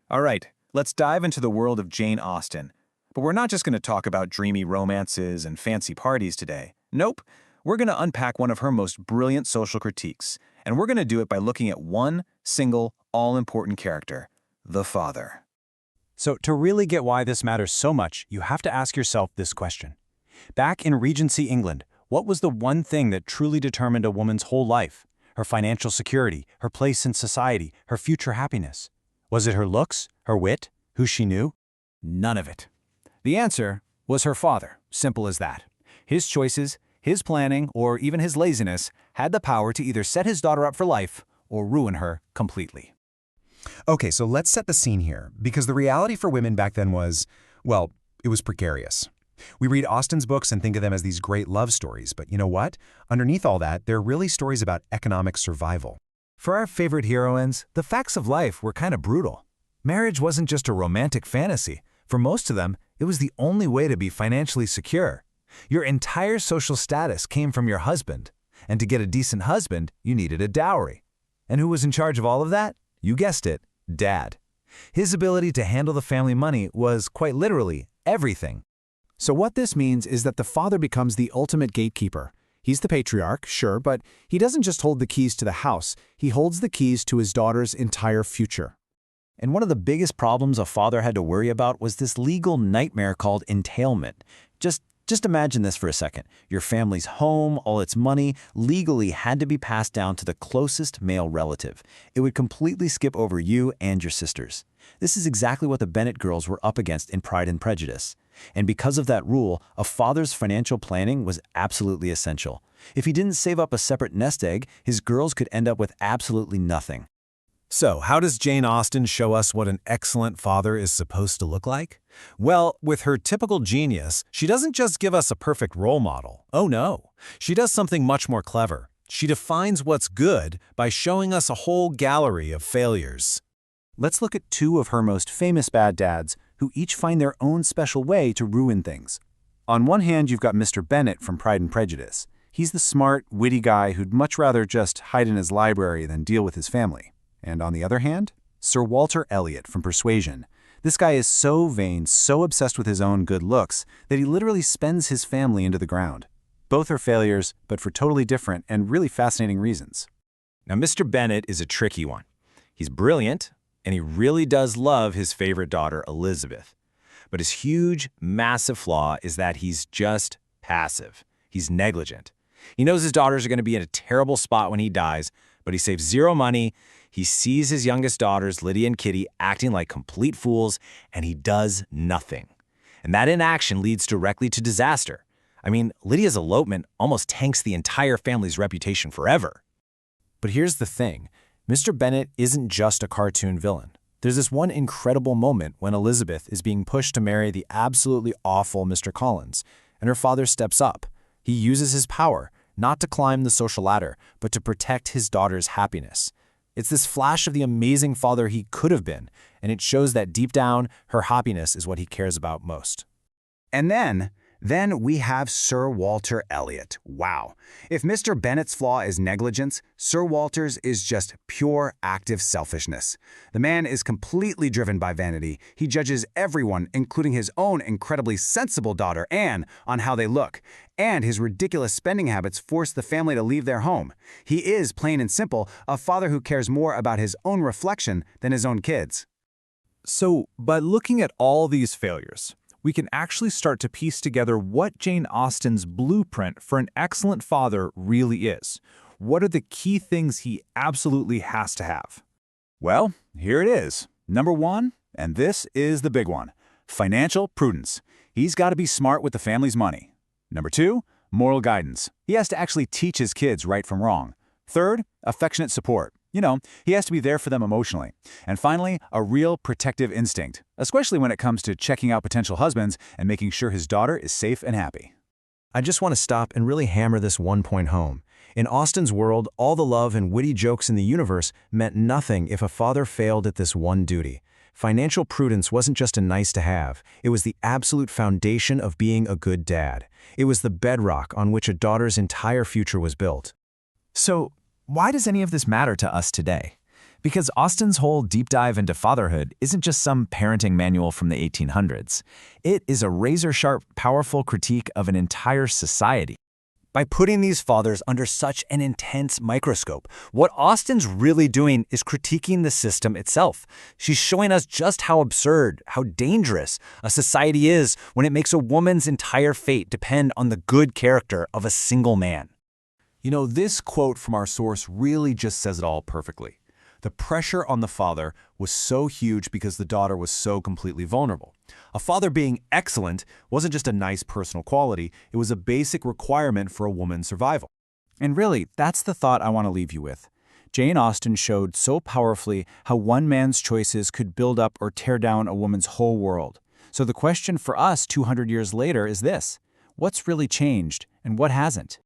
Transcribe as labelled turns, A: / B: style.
A: All right, let's dive into the world of Jane Austen. But we're not just going to talk about dreamy romances and fancy parties today. Nope, we're going to unpack one of her most brilliant social critiques, and we're going to do it by looking at one single, all-important character, the father.
B: So to really get why this matters so much, you have to ask yourself this question. Back in Regency England, what was the one thing that truly determined a woman's whole life? Her financial security, her place in society, her future happiness? Was it her looks, her wit, who she knew?
A: None of it. The answer was her father, simple as that. His choices, his planning, or even his laziness had the power to either set his daughter up for life or ruin her completely.
C: Okay, so let's set the scene here, because the reality for women back then was, well, it was precarious. We read Austen's books and think of them as these great love stories, but you know what? Underneath all that, they're really stories about economic survival.
A: For our favorite heroines, the facts of life were kind of brutal. Marriage wasn't just a romantic fantasy. For most of them, it was the only way to be financially secure. Your entire social status came from your husband, and to get a decent husband, you needed a dowry. And who was in charge of all of that? You guessed it, Dad. His ability to handle the family money was, quite literally, everything.
D: So what this means is that the father becomes the ultimate gatekeeper. He's the patriarch, sure, but he doesn't just hold the keys to the house, he holds the keys to his daughter's entire future.
B: And one of the biggest problems a father had to worry about was this legal nightmare called entailment. Just imagine this for a second. Your family's home, all its money, legally had to be passed down to the closest male relative. It would completely skip over you and your sisters. This is exactly what the Bennet girls were up against in Pride and Prejudice. And because of that rule, a father's financial planning was absolutely essential. If he didn't save up a separate nest egg, his girls could end up with absolutely nothing.
A: So, how does Jane Austen show us what an excellent father is supposed to look like? Well, with her typical genius, she doesn't just give us a perfect role model. Oh no, she does something much more clever. She defines what's good by showing us a whole gallery of failures.
D: Let's look at two of her most famous bad dads, who each find their own special way to ruin things. On one hand, you've got Mr. Bennet from Pride and Prejudice. He's the smart, witty guy who'd much rather just hide in his library than deal with his family. And on the other hand, Sir Walter Elliot from Persuasion. This guy is so vain, so obsessed with his own good looks, that he literally spends his family into the ground. Both are failures, but for totally different and really fascinating reasons.
A: Now, Mr. Bennet is a tricky one. He's brilliant, and he really does love his favorite daughter, Elizabeth. But his huge, massive flaw is that he's just passive. He's negligent. He knows his daughters are going to be in a terrible spot when he dies, but he saves zero money. He sees his youngest daughters, Lydia and Kitty, acting like complete fools, and he does nothing. And that inaction leads directly to disaster. I mean, Lydia's elopement almost tanks the entire family's reputation forever.
D: But here's the thing. Mr. Bennet isn't just a cartoon villain. There's this one incredible moment when Elizabeth is being pushed to marry the absolutely awful Mr. Collins, and her father steps up. He uses his power, not to climb the social ladder, but to protect his daughter's happiness. It's this flash of the amazing father he could have been, and it shows that deep down, her happiness is what he cares about most.
C: And then we have Sir Walter Elliot. Wow. If Mr. Bennet's flaw is negligence, Sir Walter's is just pure active selfishness. The man is completely driven by vanity. He judges everyone, including his own incredibly sensible daughter, Anne, on how they look. And his ridiculous spending habits force the family to leave their home. He is, plain and simple, a father who cares more about his own reflection than his own kids.
E: So, by looking at all these failures, we can actually start to piece together what Jane Austen's blueprint for an excellent father really is. What are the key things he absolutely has to have?
F: Well, here it is. Number one, and this is the big one, financial prudence. He's got to be smart with the family's money. Number two, moral guidance. He has to actually teach his kids right from wrong. Third, affectionate support. He has to be there for them emotionally. And finally, a real protective instinct, especially when it comes to checking out potential husbands and making sure his daughter is safe and happy.
D: I just want to stop and really hammer this one point home. In Austen's world, all the love and witty jokes in the universe meant nothing if a father failed at this one duty. Financial prudence wasn't just a nice to have, it was the absolute foundation of being a good dad. It was the bedrock on which a daughter's entire future was built.
A: So, why does any of this matter to us today? Because Austen's whole deep dive into fatherhood isn't just some parenting manual from the 1800s. It is a razor-sharp, powerful critique of an entire society.
G: By putting these fathers under such an intense microscope, what Austen's really doing is critiquing the system itself. She's showing us just how absurd, how dangerous a society is when it makes a woman's entire fate depend on the good character of a single man.
F: You know, this quote from our source really just says it all perfectly. The pressure on the father was so huge because the daughter was so completely vulnerable. A father being excellent wasn't just a nice personal quality, it was a basic requirement for a woman's survival.
D: And really, that's the thought I want to leave you with. Jane Austen showed so powerfully how one man's choices could build up or tear down a woman's whole world. So the question for us 200 years later is this: what's really changed and what hasn't?